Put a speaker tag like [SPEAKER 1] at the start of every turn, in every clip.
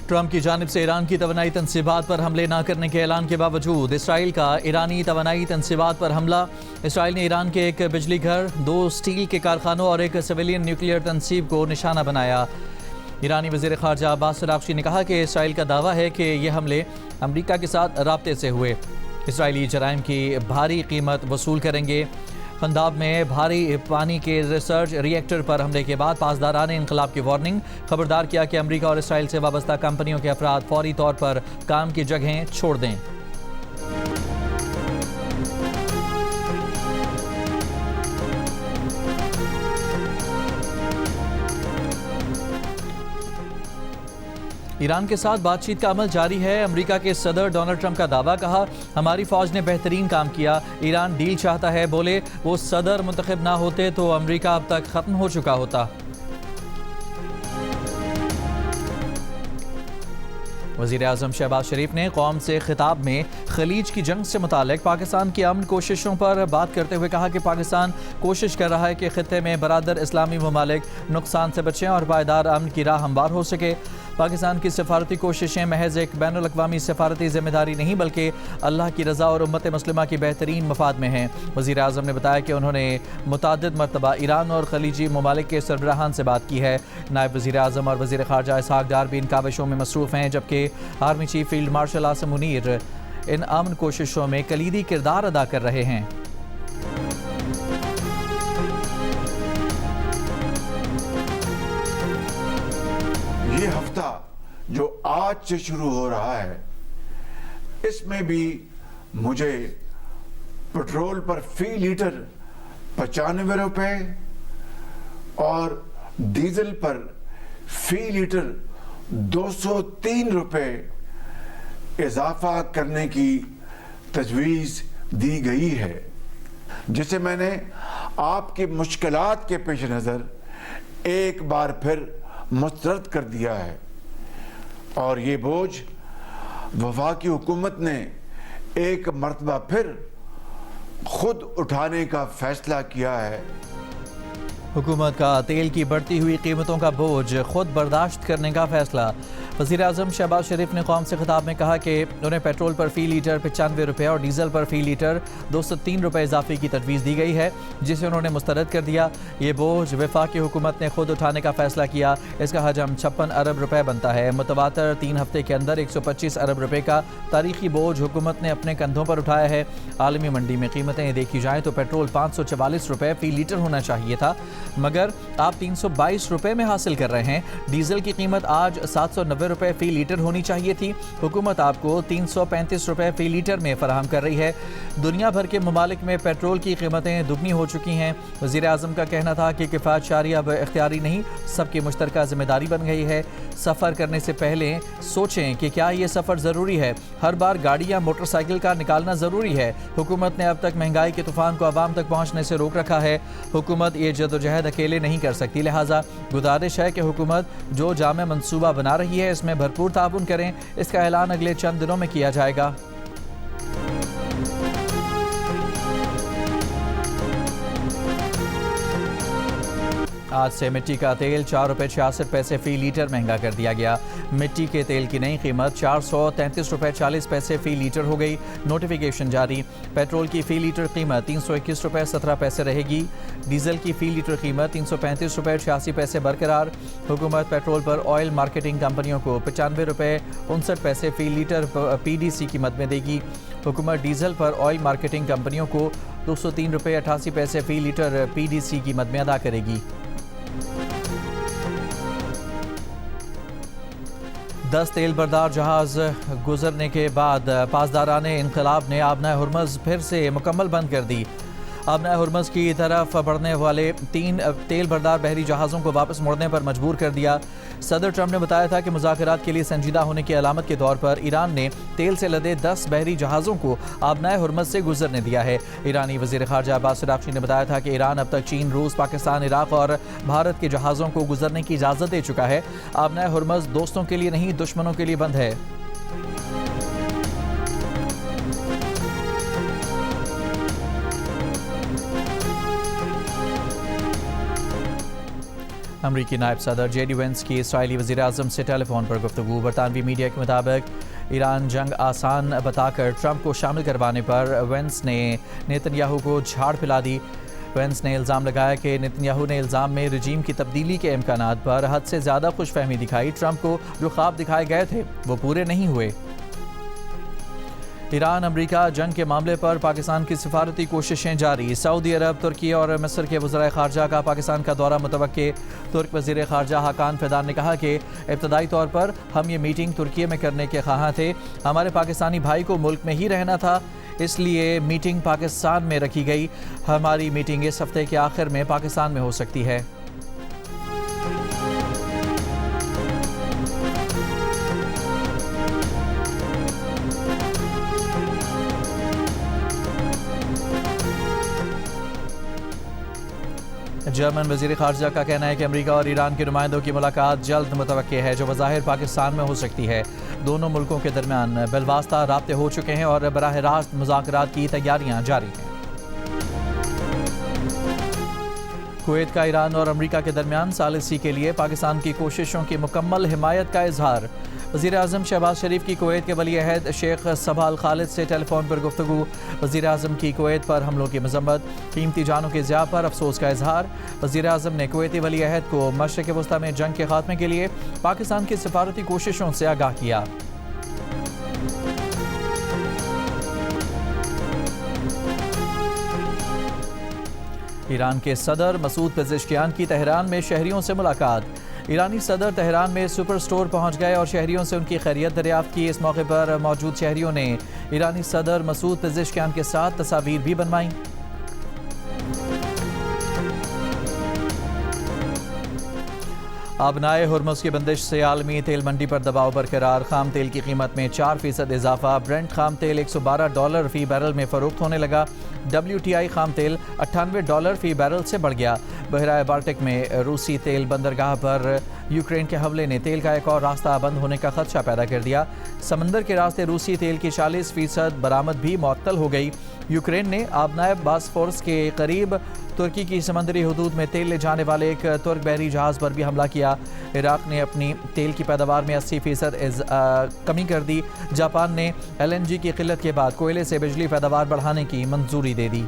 [SPEAKER 1] Trump की जानिब से ईरान की तवानाई तनसीबात पर हमले न करने के ऐलान के बावजूद इसराइल का ईरानी तवानाई तनसीबात पर हमला। इसराइल ने ईरान के एक बिजली घर, 2 स्टील के कारखानों और एक सिविलियन न्यूक्लियर तनसीब को निशाना बनाया। ईरानी वज़ीर ख़ारजा अब्बास अराग़ची ने कहा कि इसराइल का दावा है कि ये हमले अमरीका के साथ राब्ते से हुए। इसराइली जराइम की भारी कीमत वसूल करेंगे। पंजाब में भारी पानी के रिसर्च रिएक्टर पर हमले के बाद पासदारान इनकलाब की वार्निंग। खबरदार किया कि अमरीका और इसराइल से वाबस्ता कंपनियों के अफराद फौरी तौर पर काम की जगहें छोड़ दें। ईरान के साथ बातचीत का अमल जारी है। अमेरिका के सदर डोनाल्ड ट्रंप का दावा, कहा हमारी फौज ने बेहतरीन काम किया। ईरान डील चाहता है। बोले वो सदर मुंतखब ना होते तो अमेरिका अब तक खत्म हो चुका होता। वज़ीर आज़म शहबाज शरीफ ने कौम से खिताब में खलीज की जंग से मुतालिक पाकिस्तान की अमन कोशिशों पर बात करते हुए कहा कि पाकिस्तान कोशिश कर रहा है कि खित्ते में बरादर इस्लामी ममालिक नुकसान से बचें और पायदार अमन की राह हमवार हो सके। पाकिस्तान की सफारती कोशिशें महज एक बैनुल अक़वामी सफारती जिम्मेदारी नहीं बल्कि अल्लाह की रज़ा और उम्मत मुस्लिमा की बेहतरीन मफाद में हैं। वज़ीर आज़म ने बताया कि उन्होंने मुताद्दिद मरतबा ईरान और खलीजी ममालिक के सरबराहान से बात की है। नायब वज़ीर आज़म और वज़ीर ख़ारजा इसहाक़ डार भी इन काविशों में मसरूफ़ हैं, जबकि army chief field marshal Asim Munir इन अमन कोशिशों में कलीदी किरदार अदा कर रहे हैं।
[SPEAKER 2] ये हफ्ता जो आज से शुरू हो रहा है, इसमें भी मुझे पेट्रोल पर फी लीटर 95 रुपए और डीजल पर फी लीटर 203 रुपए इजाफा करने की तजवीज़ दी गई है, जिसे मैंने आपकी मुश्किलात के पेश नज़र एक बार फिर मुस्तरद कर दिया है। और ये बोझ वफाकी हुकूमत ने एक मरतबा फिर खुद उठाने का फैसला किया है।
[SPEAKER 1] हुकूमत का तेल की बढ़ती हुई कीमतों का बोझ खुद बर्दाश्त करने का फैसला। वज़ीर आज़म शहबाज शरीफ ने कौम से खिताब में कहा कि उन्हें पेट्रोल पर फ़ी लीटर 95 रुपये और डीजल पर फ़ी लीटर 203 रुपये इजाफे की तजवीज़ दी गई है, जिसे उन्होंने मुस्तरद कर दिया। ये बोझ वफाकी हुकूमत ने खुद उठाने का फैसला किया। इसका हजम 56 अरब रुपये बनता है। मुतवातर 3 हफ्ते के अंदर 125 अरब रुपये का तारीखी बोझ हुकूमत ने अपने कंधों पर उठाया है। आलमी मंडी में कीमतें देखी जाएँ तो पेट्रोल 544 रुपये फ़ी लीटर होना चाहिए था, मगर आप 322 रुपये में हासिल कर रहे हैं। डीजल की कीमत आज 790 रुपये फ़ी लीटर होनी चाहिए थी, हुकूमत आपको 335 रुपये फ़ी लीटर में फराहम कर रही है। दुनिया भर के ममालिक में पेट्रोल की कीमतें दुगनी हो चुकी हैं। वज़ीर आज़म का कहना था कि किफ़ायतशारी अब इख्तियारी नहीं, सबकी मुश्तरका जिम्मेदारी बन गई है। सफ़र करने से पहले सोचें कि क्या ये सफ़र ज़रूरी है। हर बार गाड़ी या मोटरसाइकिल का निकालना ज़रूरी है। हुकूमत ने अब तक महंगाई के तूफ़ान को आवाम तक पहुँचने से रोक रखा है। हुकूमत ये जदोजहद अकेले नहीं कर सकती, लिहाजा गुजारिश है कि हुकूमत जो जामे मंसूबा बना रही है इसमें भरपूर ताउन करें। इसका ऐलान अगले चंद दिनों में किया जाएगा। आज से मिट्टी का तेल 4 रुपये 66 पैसे फ़ी लीटर महंगा कर दिया गया। मिट्टी के तेल की नई कीमत 433 रुपये 40 पैसे फ़ी लीटर हो गई। नोटिफिकेशन जारी। पेट्रोल की फ़ी लीटर कीमत 321 रुपये 17 पैसे रहेगी। डीजल की फ़ी लीटर कीमत 335 रुपये 86 पैसे बरकरार। हुकूमत पेट्रोल पर ऑयल मार्केटिंग कंपनियों को 95 रुपये 59 पैसे फ़ी लीटर PDC कीमत में देगी। हुकूमत डीजल पर ऑयल मार्केटिंग कंपनियों को 203 रुपये 88 पैसे फ़ी लीटर PDC कीमत में अदा करेगी। 10 तेल बरदार जहाज़ गुजरने के बाद पासदारान इनकलाब ने आबना हुर्मज़ फिर से मुकम्मल बंद कर दी। आबना हुर्मज़ की तरफ बढ़ने वाले 3 तेल बरदार बहरी जहाज़ों को वापस मुड़ने पर मजबूर कर दिया। सदर ट्रंप ने बताया था कि मुज़ाकरात के लिए संजीदा होने की अलामत के तौर पर ईरान ने तेल से लदे 10 बहरी जहाज़ों को आबना हुर्मज़ से गुजरने दिया है। ईरानी वज़ीर ख़ारजा अब्बास अराग़ची ने बताया था कि ईरान अब तक चीन, रूस, पाकिस्तान, इराक़ और भारत के जहाज़ों को गुजरने की इजाज़त दे चुका है। आबना हुर्मज़ दोस्तों के लिए नहीं, दुश्मनों के लिए बंद है। अमरीकी नायब सदर जेडी वेंस की इसराइली वज़ीर आज़म से टेलीफोन पर गुफ्तगू। बरतानवी मीडिया के मुताबिक ईरान जंग आसान बताकर ट्रंप को शामिल करवाने पर वेंस ने नेतन्याहू को झाड़ पिला दी। वेंस ने इल्ज़ाम लगाया कि नेतन्याहू ने इल्ज़ाम में रजीम की तब्दीली के इम्कानात पर हद से ज़्यादा खुशफहमी दिखाई। ट्रंप को जो ख्वाब दिखाए गए थे वो पूरे नहीं हुए। ईरान अमरीका जंग के मामले पर पाकिस्तान की सिफारती कोशिशें जारी। सऊदी अरब, तुर्की और मिस्र के वज़राए ख़ारजा का पाकिस्तान का दौरा मुतवक्के। तुर्क वज़ीर ख़ारजा हाकान फिदान ने कहा कि इब्तदाई तौर पर हम ये मीटिंग तुर्की में करने के ख्वाहां थे। हमारे पाकिस्तानी भाई को मुल्क में ही रहना था, इसलिए मीटिंग पाकिस्तान में रखी गई। हमारी मीटिंग इस हफ्ते के आखिर में पाकिस्तान में हो सकती है। जर्मन वज़ीर ख़ारजा का कहना है कि अमेरिका और ईरान के नुमाइंदों की मुलाकात जल्द मुतवक्के है, जो बज़ाहिर पाकिस्तान में हो सकती है। दोनों मुल्कों के दरमियान बिलवास्ता राब्ते हो चुके हैं और बराह रास्त मुज़ाकरात की तैयारियां जारी हैं। कुवैत का ईरान और अमेरिका के दरमियान सालिसी के लिए पाकिस्तान की कोशिशों की मुकम्मल हिमायत का इजहार। वज़ीर आज़म शहबाज शरीफ की कुवैत के वली अहद शेख सबा अल खालिद से टेलीफोन पर गुफ्तगू। वज़ीर आज़म की कुवैत पर हमलों की मजम्मत, कीमती जानों के ज़िया पर अफसोस का इजहार। वज़ीर आज़म ने कुवैती वली अहद को मशरिक़ वस्ता में जंग के खात्मे के लिए पाकिस्तान की सिफारती कोशिशों से आगाह किया। ईरान के सदर मसूद पेज़ेश्कियान की तेहरान में शहरियों से मुलाकात। ईरानी सदर तेहरान में सुपर स्टोर पहुंच गए और शहरियों से उनकी खैरियत दरियाफ्त की। इस मौके पर मौजूद शहरियों ने ईरानी सदर मसूद पेज़ेश्कियान के साथ तस्वीर भी बनवाई। आबनाए हुर्मुज़ की बंदिश से आलमी तेल मंडी पर दबाव बरकरार। खाम तेल की कीमत में 4% इजाफा। ब्रेंट खाम तेल $112 फी बैरल में फ़रोख्त होने लगा। WTI खाम तेल $98 फी बैरल से बढ़ गया। बहराए बाल्टिक में रूसी तेल बंदरगाह पर यूक्रेन के हमले ने तेल का एक और रास्ता बंद होने का खदशा पैदा कर दिया। समंदर के रास्ते रूसी तेल की 40% बरामद भी मुअत्तल हो गई। यूक्रेन ने आबनाए बास्फोरस के करीब तुर्की की समंदरी हदूद में तेल ले जाने वाले एक तुर्क बहरी जहाज़ पर भी हमला किया। इराक ने अपनी तेल की पैदावार में 80% कमी कर दी। जापान ने LNG की किल्लत के बाद कोयले से बिजली पैदावार बढ़ाने की मंजूरी दे दी।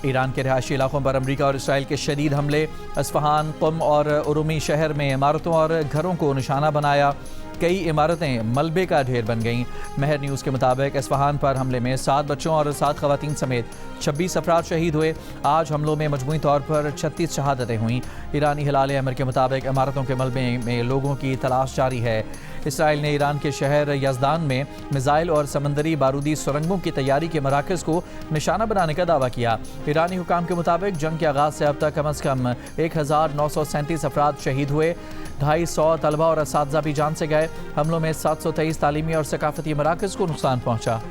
[SPEAKER 1] ईरान के रिहायशी इलाकों पर अमरीका और इसराइल के शदीद हमले। अस्फहान, कुम और उरुमी शहर में इमारतों और घरों को निशाना बनाया। कई इमारतें मलबे का ढेर बन गईं। महर न्यूज़ के मुताबिक अस्फहान पर हमले में 7 बच्चों और 7 खवातीन समेत 26 अफराद शहीद हुए। आज हमलों में मजमूई तौर पर 36 शहादतें हुईं। ईरानी हिलाल अमर के मुताबिक इमारतों के मलबे में लोगों की तलाश जारी है। इसराइल ने ईरान के शहर यज़दान में मिसाइल और समंदरी बारूदी सुरंगों की तैयारी के मराकज़ को निशाना बनाने का दावा किया। ईरानी हुकाम के मुताबिक जंग के आगाज़ से अब तक कम अज़ कम 1937 अफराद शहीद हुए। 250 तलबा और असातिज़ा भी जान से गए। हमलों में 723 तालीमी और सकाफती मराकज़ को नुकसान पहुँचा।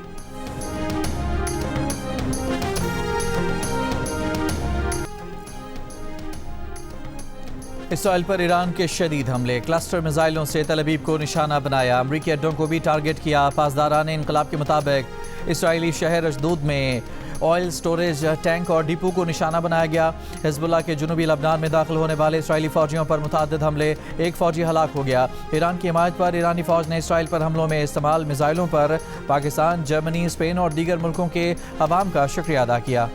[SPEAKER 1] इसराइल पर ईरान के शदीद हमले। क्लस्टर मिसाइलों से तल अवीव को निशाना बनाया। अमरीकी अड्डों को भी टारगेट किया। पासदारान इनकलाब के मुताबिक इसराइली शहर अशदूद में ऑयल स्टोरेज टैंक और डिपो को निशाना बनाया गया। हिजबुल्लाह के जुनूबी लबनान में दाखिल होने वाले इसराइली फौजियों पर मुतअद्दिद हमले। एक फौजी हलाक हो गया। ईरान की हिमायत पर ईरानी फौज ने इसराइल पर हमलों में इस्तेमाल मिसाइलों पर पाकिस्तान, जर्मनी, स्पेन और दीगर मुल्कों के अवाम का शुक्रिया अदा किया।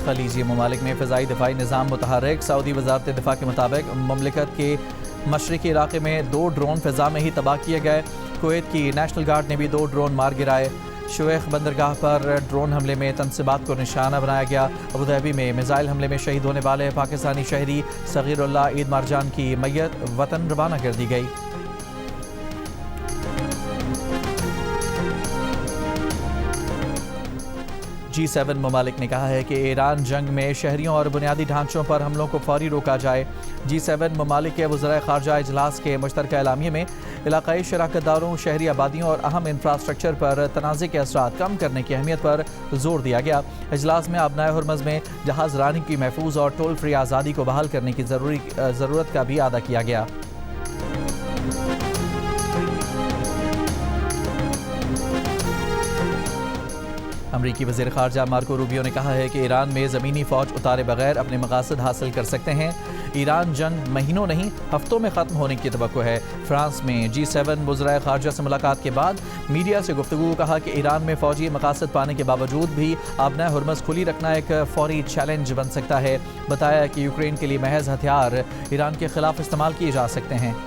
[SPEAKER 1] खलीजी ममालिक में फ़िज़ाई दिफाई निज़ाम मुतहर्रिक। सऊदी वज़ारत दिफा के मुताबिक ममलिकत के मशरिकी इलाके में 2 ड्रोन फ़िज़ा में ही तबाह किए गए। कुवैत की नेशनल गार्ड ने भी 2 ड्रोन मार गिराए। शुएख बंदरगाह पर ड्रोन हमले में तनसीबात को निशाना बनाया गया। अबूधाबी में मिसाइल हमले में शहीद होने वाले पाकिस्तानी शहरी सगीरुल्लाह ईद मारजान की मैयत वतन रवाना कर दी गई। G7 ममालिक ने कहा है कि ईरान जंग में शहरियों और बुनियादी ढांचों पर हमलों को फौरी रोका जाए। G7 ममालिक के वज़राए ख़ारजा इजलास के मुश्तरका एलामिये में इलाक़ाई शराकतदारों, शहरी आबादियों और अहम इंफ्रास्ट्रक्चर पर तनाज़े के असरात कम करने की अहमियत पर जोर दिया गया। इजलास में आबनाए हुर्मुज़ में जहाज़ रानी की महफूज और टोल फ्री आज़ादी को बहाल करने की ज़रूरत का भी अदा किया गया। अमरीकी वज़ीर ख़ारजा मार्को रूबियो ने कहा है कि ईरान में ज़मीनी फ़ौज उतारे बगैर अपने मकासद हासिल कर सकते हैं। ईरान जंग महीनों नहीं हफ्तों में ख़त्म होने की तवक्को है। फ्रांस में G7 वज़राए ख़ारजा से मुलाकात के बाद मीडिया से गुफ्तगू कहा कि ईरान में फ़ौजी मकासद पाने के बावजूद भी आबना हुर्मस खुली रखना एक फ़ौरी चैलेंज बन सकता है। बताया कि यूक्रेन के लिए महज हथियार ईरान के खिलाफ इस्तेमाल किए जा सकते हैं।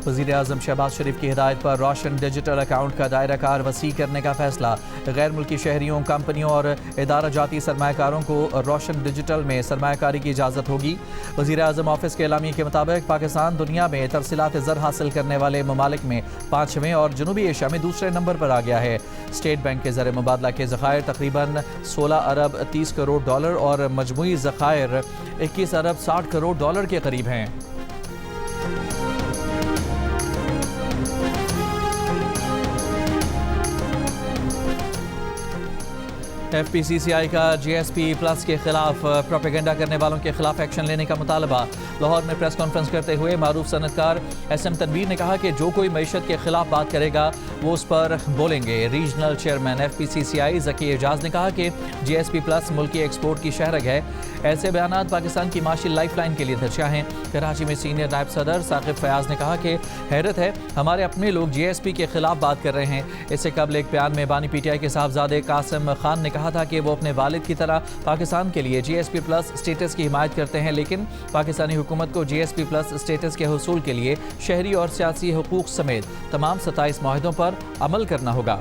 [SPEAKER 1] वज़ीर आज़म शहबाज शरीफ की हिदायत पर रोशन डिजिटल अकाउंट का दायरा कार वसी करने का फैसला। गैर मुल्की शहरियों, कंपनियों और इदारा जाती सरमाकारों को रोशन डिजिटल में सरमाकारी की इजाज़त होगी। वज़ीर आज़म ऑफिस के एलामिया के मुताबिक पाकिस्तान दुनिया में तरसीलात ज़र हासिल करने वाले ममालिक में 5वें और जनूबी एशिया में दूसरे नंबर पर आ गया है। स्टेट बैंक के ज़र मुबादला के ज़खायर तकरीबन 16 अरब 30 करोड़ डॉलर और मजमूई ज़खायर 21 अरब 60 करोड़ डॉलर के करीब हैं। FPCCI का GSP प्लस के खिलाफ प्रोपेगेंडा करने वालों के खिलाफ एक्शन लेने का मुतालबा। लाहौर में प्रेस कॉन्फ्रेंस करते हुए मारूफ सनतकार SM तनवीर ने कहा कि जो कोई मईशत के खिलाफ बात करेगा वो उस पर बोलेंगे। Regional chairman FPCCI Zaki Ejaz ने कहा कि GSP प्लस मुल्की एक्सपोर्ट की शहरग है। ऐसे बयानात पाकिस्तान की माशी लाइफ लाइन के लिए धज्जियाँ हैं। कराची में सीनियर नायब सदर साकिब फयाज ने कहा कि हैरत है हमारे अपने लोग GSP के खिलाफ बात कर रहे हैं। इससे कबल एक बयान में बानी PTI के साहबजादे कासिम खान ने कहा था कि वो अपने वालिद की तरह पाकिस्तान के लिए GSP प्लस स्टेटस की हिमायत करते हैं, लेकिन पाकिस्तानी हुकूमत को GSP प्लस स्टेटस के हुसूल के लिए शहरी और सियासी हुकूक समेत तमाम 27 मुआहदों पर अमल करना होगा।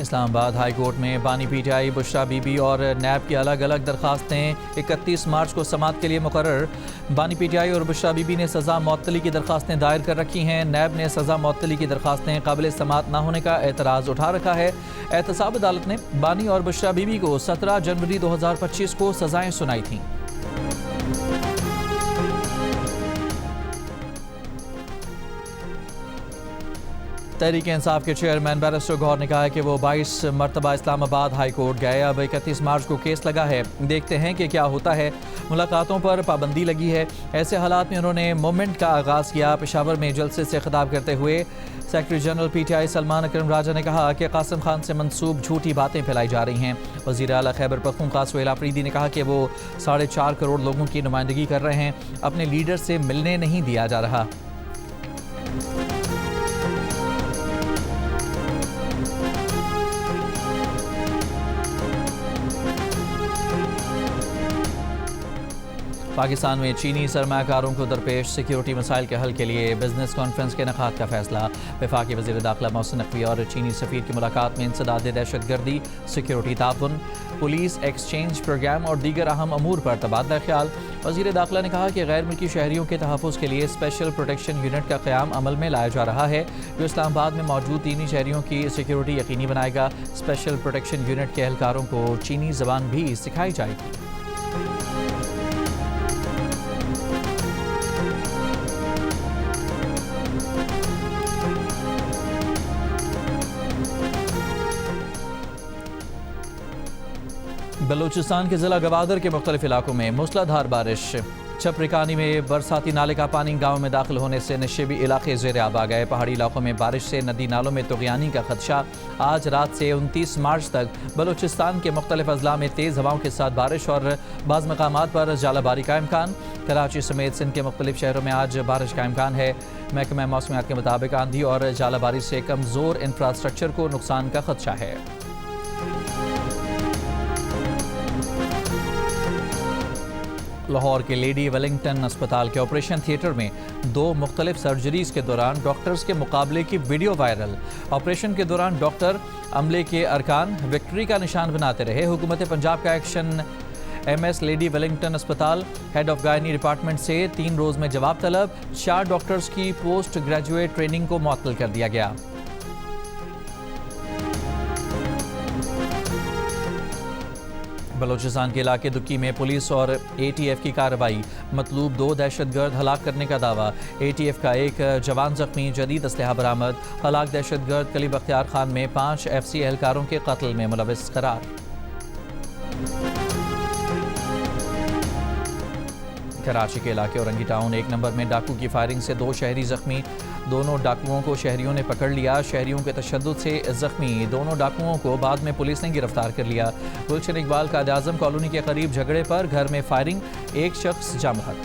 [SPEAKER 1] इस्लामाबाद हाई कोर्ट में बानी PTI, बुशरा बीबी और नैब की अलग अलग दरखास्तें 31 मार्च को समाअत के लिए मुकर्रर। बानी PTI और बुशरा बीबी ने सज़ा मुअत्तली की दरखास्तें दायर कर रखी हैं। नैब ने सज़ा मुअत्तली की दरखास्तें काबिल समाअत न होने का एतराज़ उठा रखा है। एहतसाब अदालत ने बानी और बुशरा बीबी को 17 जनवरी 2025 को सज़ाएँ सुनाई थीं। तहरीक इंसाफ के चेयरमैन बैरिस्टर गौहर ने कहा है कि वो 22 मरतबा इस्लामाबाद हाई कोर्ट गए। अब 31 मार्च को केस लगा है, देखते हैं कि क्या होता है। मुलाकातों पर पाबंदी लगी है। ऐसे हालात में उन्होंने मूवमेंट का आगाज़ किया। पेशावर में जलसे से खिताब करते हुए सेक्रेटरी जनरल PTI सलमान अकरम राजा ने कहा कि कासिम खान से मंसूब झूठी बातें फैलाई जा रही हैं। वज़ीर आला खैबर पख्तूनख्वा सुहेल आफरीदी ने कहा कि वो 4.5 करोड़ लोगों की नुमाइंदगी कर रहे हैं, अपने लीडर से मिलने नहीं दिया जा रहा। पाकिस्तान में चीनी सरमाकारों को दरपेश सिक्योरिटी मसाइल के हल के लिए बिजनेस कॉन्फ्रेंस के इनेकाद का फैसला। वफाकी वज़ीर दाखिला मोहसिन नकवी और चीनी सफ़ीर की मुलाकात में इंसदाद दहशतगर्दी, सिक्योरिटी ताउन, पुलिस एक्सचेंज प्रोग्राम और दीगर अहम अमूर पर तबादला ख्याल। वज़ीर दाखिला ने कहा कि गैर मुल्की शहरियों के तहफ़्फ़ुज़ के लिए स्पेशल प्रोटेक्शन यूनिट का क़याम अमल में लाया जा रहा है, जो इस्लामाबाद में मौजूद चीनी शहरियों की सिक्योरिटी यकीनी बनाएगा। स्पेशल प्रोटेक्शन यूनिट के एहलकारों को चीनी ज़बान भी सिखाई जाएगी। बलूचिस्तान के ज़िला गवादर के मुख्तलिफ इलाकों में मूसलाधार बारिश। छपरिकानी में बरसाती नाले का पानी गांव में दाखिल होने से नशेबी इलाके ज़ेर आब आ गए। पहाड़ी इलाकों में बारिश से नदी नालों में तुग़यानी का खदशा। आज रात से 29 मार्च तक बलूचिस्तान के मुख्तलिफ अजला में तेज़ हवाओं के साथ बारिश और बाज़ मकामात पर जालाबारी का इम्कान। कराची समेत सिंध के मुख्तलिफ शहरों में आज बारिश का इम्कान है। महकमा मौसमियात के मुताबिक आंधी और जालाबारी से कमज़ोर इंफ्रास्ट्रक्चर को नुकसान का खदशा है। लाहौर के लेडी वेलिंगटन अस्पताल के ऑपरेशन थिएटर में 2 मुख्तलिफ सर्जरीज़ के दौरान डॉक्टर्स के मुकाबले की वीडियो वायरल। ऑपरेशन के दौरान डॉक्टर अमले के अरकान विक्ट्री का निशान बनाते रहे। हुकूमत पंजाब का एक्शन। MS लेडी वेलिंगटन अस्पताल हेड ऑफ गायनी डिपार्टमेंट से 3 रोज़ में जवाब तलब। 4 डॉक्टर्स की पोस्ट ग्रेजुएट ट्रेनिंग को मुअत्तल कर दिया गया। बलूचिस्तान के इलाके दुक्की में पुलिस और ATF की कार्रवाई, मतलूब 2 दहशतगर्द हलाक करने का दावा। ATF का एक जवान जख्मी, जदीद असलहा बरामद। हलाक दहशतगर्द कलीब बख्तियार खान में 5 FC एहलकारों के कत्ल में मुलविस करार। कराची के इलाके औरंगी टाउन 1 नंबर में डाकू की फायरिंग से 2 शहरी जख्मी। दोनों डाकुओं को शहरियों ने पकड़ लिया। शहरियों के तशद्दुद से जख्मी दोनों डाकुओं को बाद में पुलिस ने गिरफ्तार कर लिया। गुलशन इकबाल कायद-ए-आज़म कॉलोनी के करीब झगड़े पर घर में फायरिंग, 1 शख्स जामहक।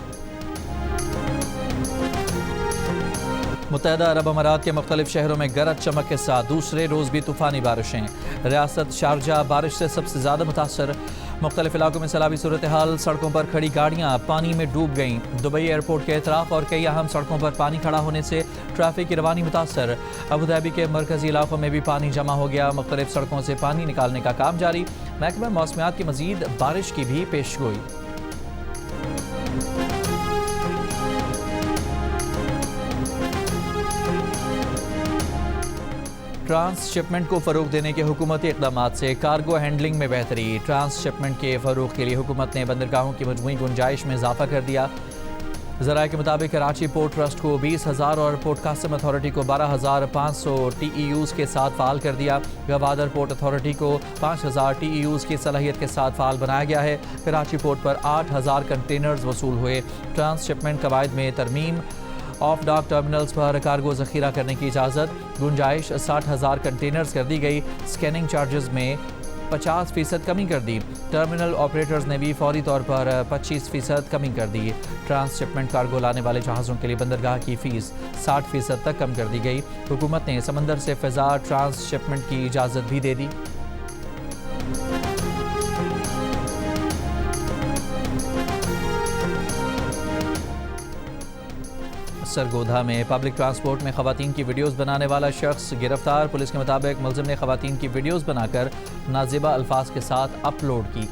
[SPEAKER 1] मुत्तहदा अरब अमारात के मुख्तलिफ शहरों में गरज चमक के साथ दूसरे रोज़ भी तूफ़ानी बारिशें। रियासत शारजा बारिश से सबसे ज़्यादा मुतासर। मुख्तलिफ इलाकों में सैलाबी सूरत हाल, सड़कों पर खड़ी गाड़ियाँ पानी में डूब गईं। दुबई एयरपोर्ट के एतराफ़ और कई अहम सड़कों पर पानी खड़ा होने से ट्रैफिक की रवानी मुतासर। अबूधाबी के मरकजी इलाकों में भी पानी जमा हो गया। मुख्तलिफ सड़कों से पानी निकालने का काम जारी। महकमा मौसमियात की मज़ीद बारिश की भी पेशगोई। ट्रांसशिपमेंट को फ़रोग देने के हुकूमती इक़दाम से कार्गो हैंडलिंग में बेहतरी। ट्रांसशिपमेंट के फ़रोग के लिए हुकूमत ने बंदरगाहों की मजमूई गुंजाइश में इजाफा कर दिया। ज़राए के मुताबिक कराची पोर्ट ट्रस्ट को 20,000 और पोर्ट कास्टम अथॉरिटी को 12,500 TEUs के साथ फ़ाल कर दिया। गवादर पोर्ट अथॉरिटी को 5,000 TEUs की सलाहियत के साथ फ़ाल बनाया गया है। कराची पोर्ट पर 8,000 कंटेनर्स वसूल हुए। ट्रांसशिपमेंट कवायद में तरमीम, ऑफ डॉक टर्मिनल्स पर कार्गो ज़ख़ीरा करने की इजाज़त, गुंजाइश 60,000 कंटेनर्स कर दी गई। स्कैनिंग चार्जेस में 50% कमी कर दी। टर्मिनल ऑपरेटर्स ने भी फौरी तौर पर 25% कमी कर दी। ट्रांसशिपमेंट कार्गो लाने वाले जहाज़ों के लिए बंदरगाह की फ़ीस 60% तक कम कर दी गई। हुकूमत ने समंदर से फ़िज़ा ट्रांसशिपमेंट की इजाज़त भी दे दी। सरगोधा में पब्लिक ट्रांसपोर्ट में खवातीन की वीडियोस बनाने वाला शख्स गिरफ्तार। पुलिस के मुताबिक मुलजिम ने खवातीन की वीडियोस बनाकर नाजिबा अल्फाज के साथ अपलोड की।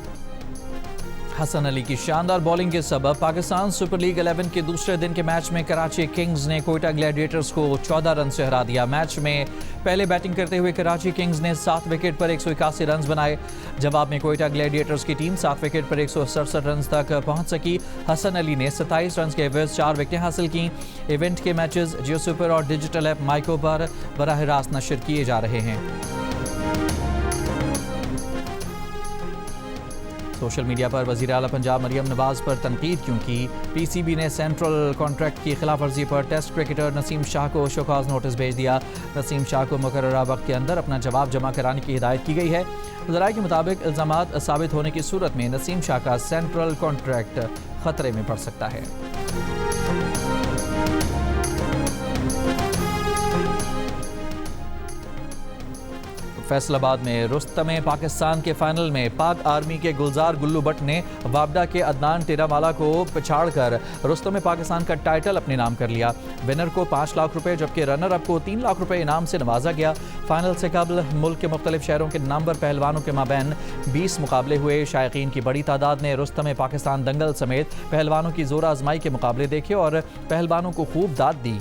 [SPEAKER 1] हसन अली की शानदार बॉलिंग के सबब पाकिस्तान सुपर लीग 11 के दूसरे दिन के मैच में कराची किंग्स ने कोयटा ग्लैडिएटर्स को 14 रन से हरा दिया। मैच में पहले बैटिंग करते हुए कराची किंग्स ने 7 विकेट पर 181 रन बनाए। जवाब में कोयटा ग्लैडिएटर्स की टीम 7 विकेट पर 167 रन तक पहुंच सकी। हसन अली ने 27 रन के एवरेज 4 विकेटें हासिल की। इवेंट के मैचेस जियो सुपर और डिजिटल ऐप माइको पर बराह रास्त नशर किए जा रहे हैं। सोशल मीडिया पर वज़ीर आला पंजाब मरियम नवाज़ पर तनकीद क्योंकि PCB ने सेंट्रल कॉन्ट्रैक्ट की खिलाफ वर्जी पर टेस्ट क्रिकेटर नसीम शाह को शोकॉज नोटिस भेज दिया। नसीम शाह को मुकर्ररा वक्त के अंदर अपना जवाब जमा कराने की हिदायत की गई है। ज़राए के मुताबिक इल्ज़ामात साबित होने की सूरत में नसीम शाह का सेंट्रल कॉन्ट्रैक्ट खतरे में पड़ सकता है। फैसलाबाद में रुस्तम पाकिस्तान के फाइनल में पाक आर्मी के गुलजार गुल्लू भट्ट ने वाबडा के अदनान टेरावाला को पछाड़कर रुस्तम पाकिस्तान का टाइटल अपने नाम कर लिया। विनर को 5 लाख रुपए जबकि रनर अप को 3 लाख रुपए इनाम से नवाजा गया। फाइनल से कबल मुल्क के मुख्तलिफ शहरों के नंबर पहलवानों के माबैन 20 मुकाबले हुए। शायकीन की बड़ी तादाद ने रुस्तम पाकिस्तान दंगल समेत पहलवानों की जोर आजमाई के मुकाबले देखे और पहलवानों को खूब दाद दी।